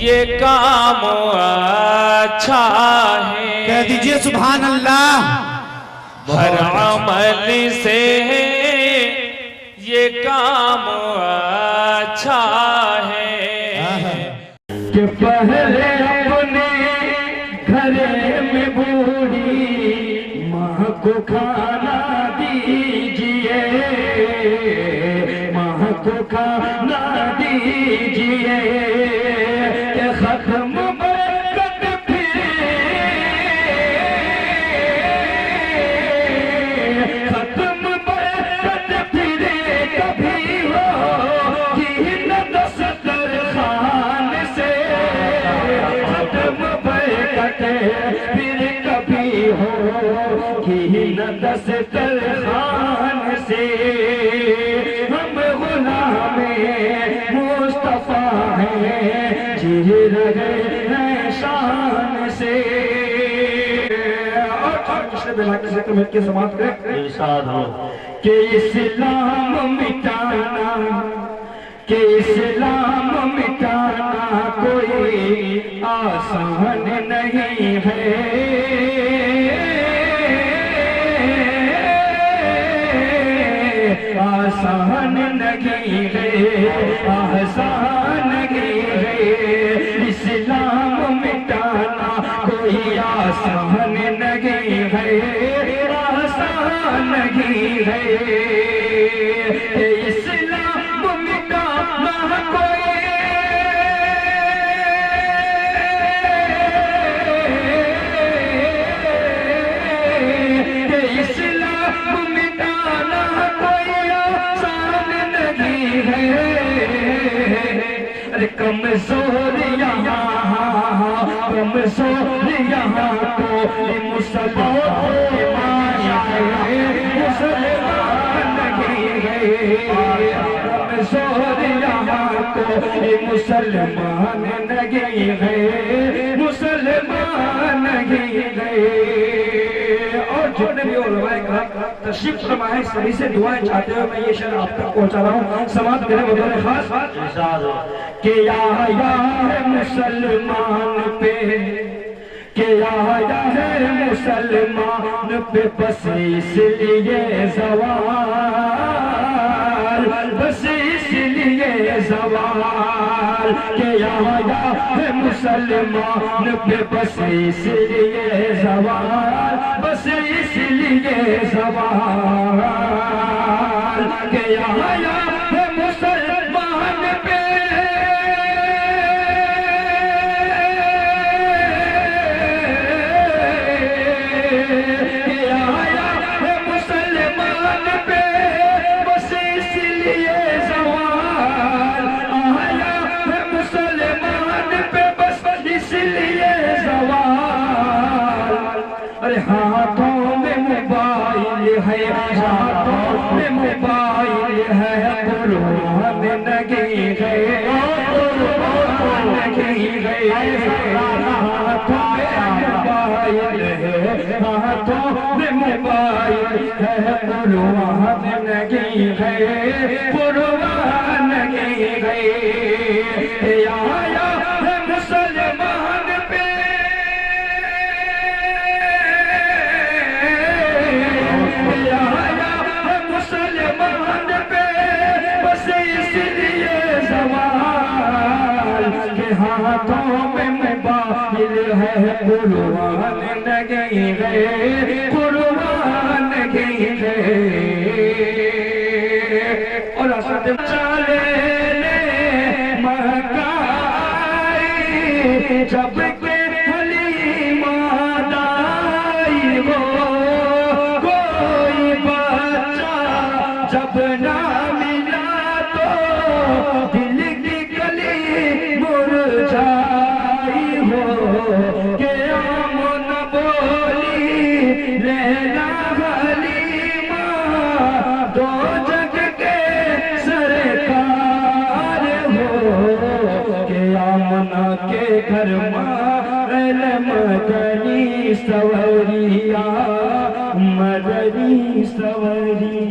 ये काम अच्छा है। कह दीजिए सुभान अल्लाह। हर अमल से ये काम अच्छा है कि पहले अपने घर में बूढ़ी माँ को खाना दीजिए, माँ को खाना दीजिए। खत्म बरकत खत्म बरकत फिरे कभी हो कि न दस्तरखान से। खत्म बरकत फिर कभी हो कि न दस्तरखान से। हम गुलामे मुस्तफा हैं, जी रहे हैं शान से। और पिछले बिलाके से तो मिलकर समाप्त करें इरशाद हो कि इस्लाम मिटाना, कि इस्लाम मिटाना कोई आसान नहीं है। आसान नहीं है, आसान नहीं है। इस्लाम मिटाना कोई आसान नहीं है, आसान नहीं है। इस्लाम मिटाना कोई इस्लाम मिटाना कोई आसान नहीं है। अरे कमजोर यहाँ कमजोर यहाँ को मुसलमान नहीं है। कमजोर यहाँ को मुसलमान नहीं है, मुसलमान नहीं है। और जितने भी तशरीफ फरमाए सभी से दुआएं चाहते हुए मैं ये शेर आप तक पहुंचा रहा हूँ। समाप्त करें बतौर खास कि आया है मुसलमान पे, कि आया है मुसलमान पे बस इसलिए ज़वाल, बस इसलिए ज़वाल। कि आया है मुसलमान पे बस इसलिए ज़वाल, बस इसलिए ज़वाल। कि आया है मुसलमान पे हाथों में मोबाइल है, हाथों में मोबाइल है। कुरान नहीं है, कुरान नहीं है। हाथों में मोबाइल है, हाथों में मोबाइल है। कुरान नहीं है, कुरान नहीं है। आया है मुसलमान पे मुसलमान पे बस इसलिए ज़वाल। के हाथों में मोबाइल है, कुरान नहीं है, कुरान नहीं है। और असद चले मकाई जब के हलीमा दाई हो, जब ना मिला तो दिल की गली मुरझाई हो। के आमन बोली रहना हलीमा, दो जग के सरकार हो। के आमन के घर मदनी सवरिया, मदनी सवरिया।